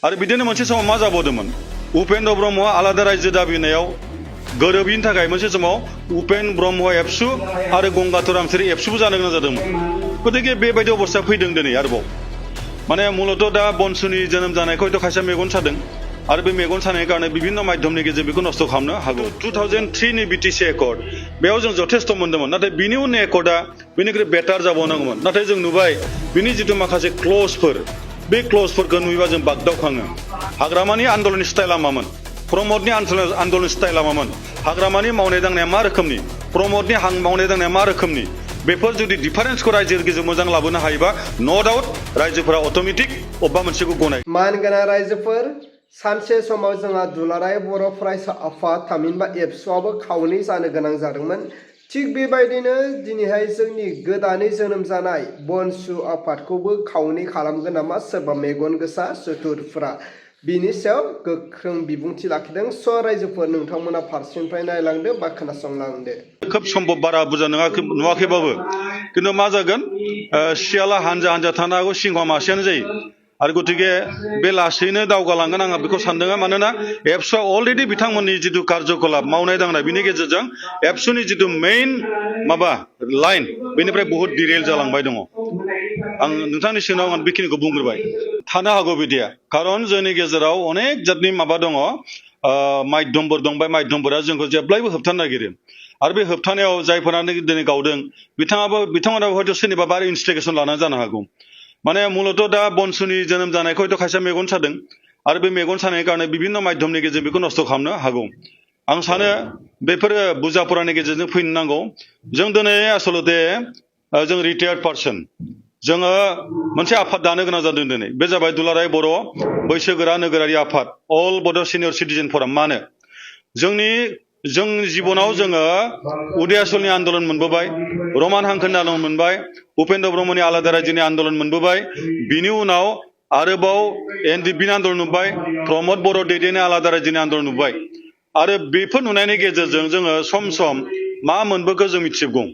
आरो बिदिनो मोनसे समाव मा जाबावदोंमोन उपेन्द्र ब्रह्मआ आलादा रायजो दाबिनायाव गोरोबिनि थाखाय मोनसे समाव उपेन्द्र ब्रह्म एबसु आरो गंगाधर रामसियारि एबसुबो जानो गोनां जादोंमोन गतिके बेबायदि अबस्था फैदों दिनै आरोबाव माने मूलत दा बनसुनि जोनोम जानायखौ हयथ' खायसे मेगन सादों आरो बे मेगन सानायनि कारणे विभिन्न माध्यमनि गेजेरजों बेखौ नस्थ' खालामनो हागौ 2003 नि बिटिसि एकर्ड बेयाव जों जथेस्थ' मोन्दोंमोन नाथाय बिनि उननि एकर्डआ बेनिख्रुइ बेटार जाबावनांगौमोन नाथाय जों नुबाय बिनि जिथु माखासे क्लजफोर बे क्लजफोरखौ नुयोबा जों बागदावखाङो हाग्रामानि आन्दलननि स्टाइला मामोन प्रमदनि आन्दलन स्टाइला मामोन हाग्रामानि मावनाय दांनाया मा रोखोमनि प्रमदनि मावनाय दांनाया मा रोखोमनि बेफोर जुदि डिफारेन्सखौ रायजोनि गेजेराव मोजां लाबोनो हायोबा नो डाउट रायजोफोरा अट'मेटिक अबेबा मोनसेखौ गनाय मानगोनां रायजोफोर सानसे समाव जोंहा दुलाराय बर' फरायसा आफाद थामहिनबा एबसुआबो खावनै जानो गोनां जादोंमोन थिग बेबायदिनो दिनैहाय जोंनि गोदानै जोनोम जानाय बनसु आफादखौबो खावनै खालामगोन नामा सोरबा मेगन गोसा सुथुरफोरा बिनि सायाव गोख्रों बिबुंथि लाखिदों स' रायजोफोर नोंथांमोना फारसेनिफ्राय नायलांदो बा खोनासंलांदो खोब सम्भब बारा बुरजा नुवाखैबाबो खिन्थु मा जागोन सियाला हानजा हानजा थानो हागौ सिंहआ मासेयानो जायो आरो गतिके बे लासैनो दावगालांगोन आंहा बेखौ सानदों मानोना एबसुआ अलरेडि बिथांमोननि जिथु कार्यकलाप मावनाय दांनाय बिनि गेजेरजों एबसुनि जिथु मेइन माबा लाइन बेनिफ्राय बहुद डिरेल जालांबाय दङ आं नोंथांनि सिगाङाव आं बेखिनिखौ बुंग्रोबाय थानो हागौ बिदिया खारन जोंनि गेजेराव अनेक जातनि माबा दङ माध्यमफोर दं बे माध्यमफोरा जोंखौ जेब्लायबो होबथानो नागिरो आरो बे होबथानायाव जायफोरानो दिनै गावदों बिथांमोनाबो हयथ' सोरनिबा बारा इन्सटिगेसन लानानै जानो हागौ माने मूलत दा बनसुनि जोनोम जानायखौ हयथ' खायसे मेगन सादों आरो बे मेगन सानायनि कारणे विभिन्न माध्यमनि गेजेरजों बेखौ नस्थ' खालामनो हागौ आं सानो बेफोरो बुजाफोरानि गेजेरजों फैनो नांगौ जों दिनै आसलते जों रिटायार्ड पार्सन जोङो मोनसे आफाद दानो गोनां जादों दिनै बे जाबाय दुलाराय बर' बैसोगोरा नोगोरारि आफाद अल बड' सिनियर सिटिजेन फराम मानो जों जिबनाव जोङो उदयाचलनि आन्दलन मोनबोबाय रमान हांखोनि आन्दलन मोनबाय उपेन्द्र ब्रह्मनि आलादा रायजोनि आन्दलन मोनबोबाय बिनि उनाव आरोबाव एनडिपिनि आन्दलन नुबाय प्रमद बर' दैदेननाय आलादा रायजोनि आन्दलन नुबाय आरो बेफोर नुनायनि गेजेरजों जोङो सम सम मा मोनबोखो जों मिथिगौ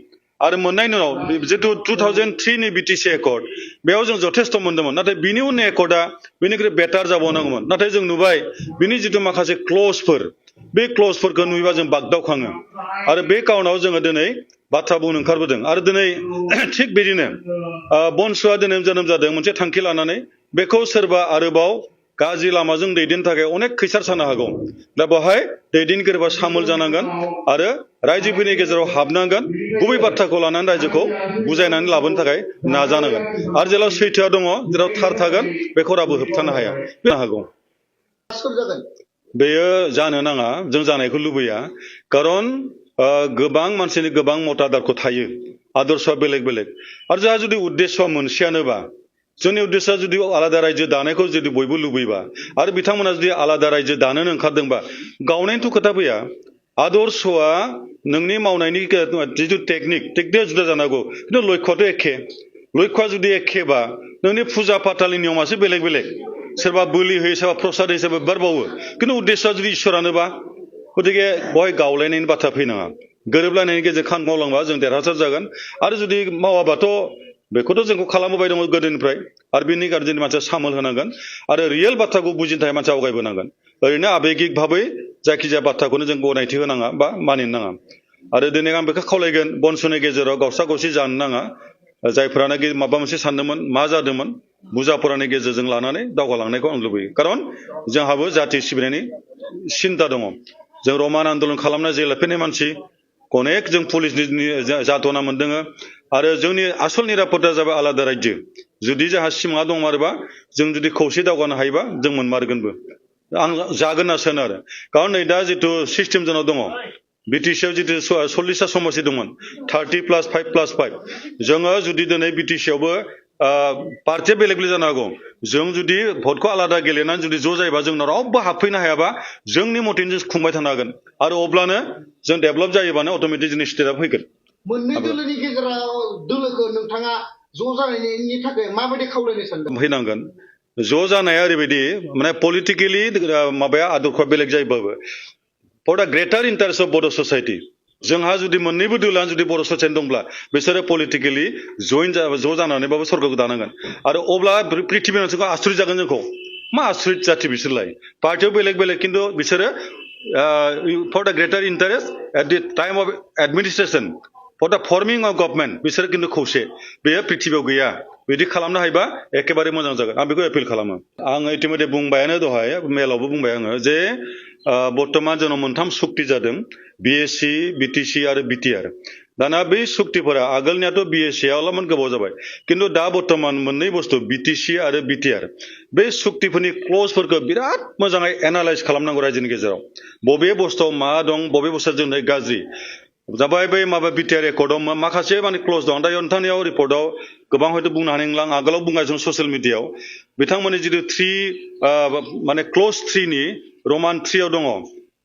आरो मोननायनि उनाव जितु 2003 नि बिटिसि एकर्ड बेयाव जों जथेस्थ' मोन्दोंमोन नाथाय बिनि उननि एकर्डआ बेनिख्रुइ बेटार जाबावनांगौमोन नाथाय जों नुबाय बिनि जिथु माखासे क्लजफोर बे क्लजफोरखौ नुयोबा जों बागदावखाङो आरो बे काउनाव जोङो दिनै बाथ्रा बुंनो ओंखारबोदों आरो दिनै थिग बिदिनो बनसुआ दिनै जोनोम जादों मोनसे थांखि लानानै बेखौ सोरबा आरोबाव गाज्रि लामाजों दैदेननो थाखाय अनेक खैसार सानो हागौ दा बेवहाय दैदेनगिरिफ्रा सामोल जानांगोन आरो रायजोफोरनि गेजेराव हाबनांगोन गुबै बाथ्राखौ लानानै रायजोखौ बुजायनानै लाबोनो थाखाय नाजानांगोन आरो जेराव सैथोआ दङ जेराव थार थागोन बेखौ रावबो होबथानो हाया जानो हागौ बेयो जानो नाङा जों जानायखौ लुबैया खारन गोबां मानसिनि गोबां मतादारखौ थायो आदर्शआ बेलेग बेलेग आरो जोंहा जुदि उद्देश्यआ मोनसेयानोबा जोंनि उद्देश्यआ जुदि आलादा रायजो दानायखौ जुदि बयबो लुबैबा आरो बिथांमोना जुदि आलादा रायजो दानोनो ओंखारदोंबा गावनायनिथ' खोथा फैया आदर्शआ नोंनि मावनायनि जिथु टेकनिकआ जुदा जानांगौ खिन्थु लक्ष्यआथ' एखे लक्ष्यआ जुदि एखेबा नोंनि फुजा फाथालनि नियमासो बेलेग बेलेग सोरबा बोलि होयो सोरबा प्रसाद होयो सोरबा बिबार बावो खिन्थु उद्देश्यआ जुदि इसोरानोबा गतिके बहाय गावलायनायनि बाथ्रा फैनाङा गोरोबलायनायनि गेजेरजों खामानि मावलांबा जों देरहासार जागोन आरो जुदि मावाबाथ' बेखौथ' जोंखौ खालामबोबाय दङ गोदोनिफ्राय आरो बेनि गारजेननि मानसिया सामोल होनांगोन आरो रियेल बाथ्राखौ बुजिनो थाखाय मानसिया आवगायबोनांगोन ओरैनो आबेगिक भाबै जायखिजाया बाथ्राखौनो जों गनायथि होनाङा बा मानिनो नाङा आरो दिनै आं बेखौ खावलायगोन बनसुनि गेजेराव गावसा गावसि जानो नाङा जायफोरानोखि माबा मोनसे सानदोंमोन मा जादोंमोन बुजाफोरानि गेजेरजों लानानै दावगालांनायखौ आं लुबैयो खारन जोंहाबो जाथि सिबिनायनि सिन्ता दङ जों रमान आन्दलन खालामनाय जेलाफोरनि मानसि अनेक जों पुलिसनि जाथना मोनदों आरो जोंनि आसल निरापत्ता जाबाय आलादा रायजो जुदि जोंहा सिमाङा दंमारोबा जों जुदि खौसे दावगानो हायोबा जों मोनमारगोनबो आं जागोन होनना सानो आरो खारन नै दा जिथु सिस्टेम जोंनाव दङ बिटिसिआव जितु 40टा समस्ति दंमोन 30+5+5 जोङो जुदि दिनै बिटिसिआवबो पार्टिया बेलेग बेलेग जानो हागौ जों जुदि भटखौ आलादा गेलेनानै जुदि ज' जायोबा जोंनाव रावबो हाबफैनो हायाबा जोंनि मथेनो जों खुंबाय थानो हागोन आरो अब्लानो जों डेभेलप जायोबानो अट'मेटिक जोंनि स्टेटआ फैगोन मोननै दोलोनि गेजेराव दोलोखौ नोंथाङा ज' जानायनि थाखाय माबायदि खावलायनो सानदों फैनांगोन ज' जानाया ओरैबायदि माने पलिटिकेलि माबाया आदर्शआ बेलेग जायोबाबो फर दा ग्रेटार इन्टारेस्ट अफ बड' ससाइटि जोंहा जुदि मोननैबो दोलोआ जुदि बर' ससाइटि दंब्ला बिसोरो पलिटिकेलि ज' जानानैबाबो सरकारखौ दानांगोन आरो अब्ला पृथ्बि ओनसोलखौ आसुरित जागोन जोंखौ मा आसरित जाथि बिसोरलाय पार्टियाव बेलेग बेलेग खिन्थु बिसोरो for the greater interest at the time of administration for the firming of government बिसोर खिन्थु खौसे बेयो प्रिथिबियाव गैया बिदि खालामनो हायोबा एखेबारे मोजां जागोन आं बेखौ एपिल खालामो आं इतिमध्ये बुंबायानो दहाय मेलावबो बुंबाय आङो जे बर्तमान जोंनाव मोनथाम सुक्ति जादों बिएससि बिटिसि आरो बिटिआर दाना बै सुक्तिफोरा आगोलनियाथ' बिएससि आवल'मोन गोबाव जाबाय खिन्थु दा बर्तमान मोननै बुस्थु बिटिसि आरो बिटिआर बे सुक्तिफोरनि क्लजफोरखौ बिराद मोजाङै एनालाइज खालामनांगौ रायजोनि गेजेराव बबे बुस्थुआव मा दं बबे बुस्थुआ जोंनि गाज्रि जाबाय बै माबा बिटिआर रेकर्डआव माखासे माने क्लज दं दा नोंथांनियाव रिपर्टआव गोबां हयथ' बुंनो हानाय नंला आं आगोलाव बुंगासिनो ससियेल मिडियायाव बिथांमोननि जिथु माने क्लज 3 नि रमान 3 आव दङ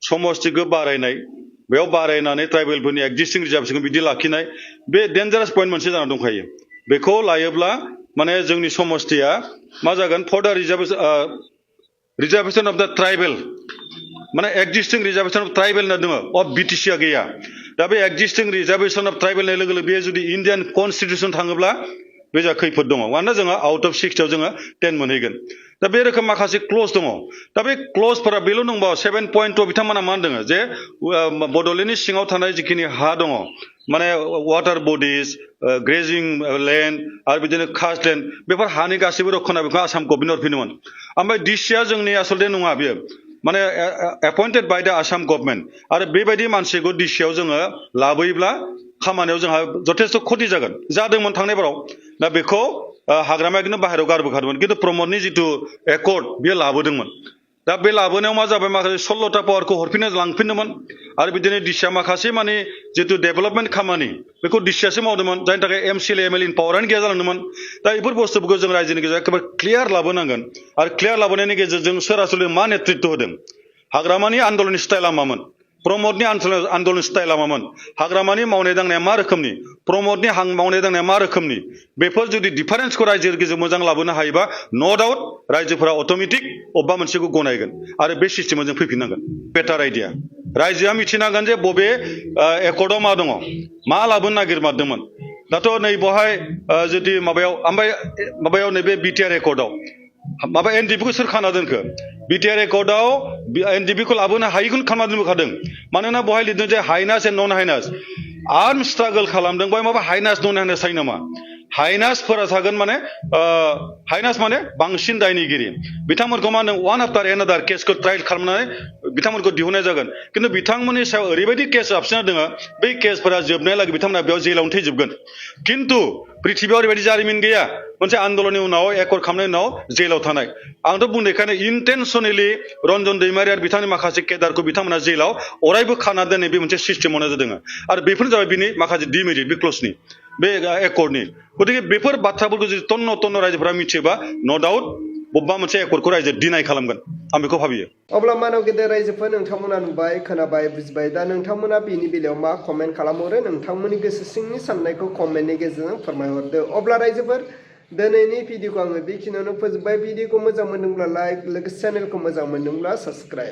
समष्टिखौ बारायनाय बेयाव बारायनानै ट्राइबेलफोरनि एक्जिस्टिं रिजार्भेसनखौ बिदि लाखिनाय बे डेन्जारास पइन्ट मोनसे जाना दंखायो बेखौ लायोब्ला माने जोंनि समष्टिया मा जागोन फर द रिजार्भेसन अफ द ट्राइबेल माने एक्जिस्टिं रिजार्भेसन अफ ट्राइबेल होनना दङ अफ बिटिसिआ गैया दा बे एक्जिस्टिं रिजार्भेसन अफ ट्राइबेल होननाय लोगो लोगो बेयो जुदि इन्डियान कनस्टिटिउसन थाङोब्ला बे जा खैफोद दङ मानोना जोङो आउट अफ 60 आव जोङो 10 मोनहैगोन दा बे रोखोम माखासे क्लज दङ दा बे क्लजफोरा बेल' नंबा 7.2 बिथांमोना मा होनदों जे बड'लेण्डनि सिङाव थानाय जिखिनि हा दङ माने वाटार बडिज ग्रेजिं लेन्ड आरो बिदिनो कास्ट लेन्ड बेफोर हानि गासैबो रक्षना बेखौ आसाम गभर्नमेन्ट हरफिनोमोन ओमफ्राय डिसिआ जोंनि आसलथे नङा बेयो माने एपइन्टेड बाय द आसाम गभर्नमेन्ट आरो बेबायदि मानसिखौ डिसिआव जोङो लाबोयोब्ला खामानियाव जोंहा जथेस्थ' खति जागोन जादोंमोन थांनाय बाराव दा बेखौ हाग्रामाया खिन्थु बाहेरायाव गारबोखादोंमोन खिन्थु प्रमदनि जिथु एकर्ड बेयो लाबोदोंमोन दा बे लाबोनायाव मा जाबाय माखासे 16टा पावारखौ हरफिननो लांफिनदोंमोन आरो बिदिनो डिसिआ माखासे माने जिथु डेभेलपमेन्ट खामानि बेखौ डिसिआसो मावदोंमोन जायनि थाखाय एमसिएलए एमएलए पावारानो गैया जालांदोंमोन दा बेफोर बुस्थुफोरखौ जों रायजोनि गेजेराव एखेबारे क्लियार लाबोनांगोन आरो क्लियार लाबोनायनि गेजेरजों सोर आसलथे मा नेतृत्व होदों हाग्रामानि आन्दोलननि स्टाइला मामोन प्रमदनि आन्दोलन स्टाइला मामोन हाग्रामानि मावनाय दांनाया मा रोखोमनि प्रमदनि मावनाय दांनाया मा रोखोमनि बेफोर जुदि डिफारेन्सखौ रायजोनि गेजेराव मोजां लाबोनो हायोबा न' डाउट रायजोफोरा अट'मेटिक अबेबा मोनसेखौ गनायगोन आरो बे सिस्टेमाव जों फैफिननांगोन बेटार आइडिया रायजोआ मिथिनांगोन जे बबे एकर्डआव मा दङ मा लाबोनो नागिरमारदोंमोन दाथ' नै बहाय जुदि माबायाव नैबे बिटिआर एकर्डआव माबा एनडिपिखौ सोर खाना दोनखो बिटिआर एकर्डआव एनडिपिखौ लाबोनो हायैखौनो खालामना दोनबोखादों मानोना बहाय लिरदों जे हाइनास एन्ड नन हाइनास आर्म स्ट्रागल खालामदों बहाय माबा हाइनास नन हाइनास थायो नामा हाइनासफोरा थागोन माने हाइनास माने बांसिन दायनिगिरि बिथांमोनखौ मा होनदों वान आफ्टार एनादार केसखौ ट्रायल खालामनानै बिथांमोनखौ दिहुननाय जागोन खिन्थु बिथांमोननि सायाव ओरैबायदि केस हाबसिना दङ बै केसफोरा जोबनायलागै बिथांमोना बेयाव जेलावनो थैजोबगोन खिन्थु पृथिबियाव ओरैबायदि जारिमिन गैया मोनसे आन्दोलननि उनाव एकर्ड खालामनायनि उनाव जेलाव थानाय आंथ' बुंनायखायनो इन्टेनसनेलि रन्जन दैमारि आरो बिथांनि माखासे केदारखौ बिथांमोना जेलाव अरायबो खाना दोननाय बे मोनसे सिस्टेमावनो जादों आरो बेफोर जाबाय बिनि माखासे डिमेरिट बे क्लजनि बे एकर्डनि गतिके बेफोर बाथ्राफोरखौ जुदि तन्न रायजोफोरा मिथियोबा न' डाउट बबेबा मोनसे एकर्डखौ रायजो डिनाय खालामगोन आं बेखौ भाबियो अब्ला मानव गेदेर रायजोफोर नोंथांमोना नुबाय खोनाबाय बुजिबाय दा नोंथांमोना बेनि बेलायाव मा कमेन्ट खालामहरो नोंथांमोननि गोसो सिंनि साननायखौ कमेन्टनि गेजेरजों फोरमायहरदो अब्ला रायजोफोर दिनैनि भिडिअखौ आङो बेखिनियावनो फोजोबबाय भिडिअखौ मोजां मोनदोंब्ला लाइक लोगोसे चेनेलखौ मोजां मोनदोंब्ला साबस्क्राइब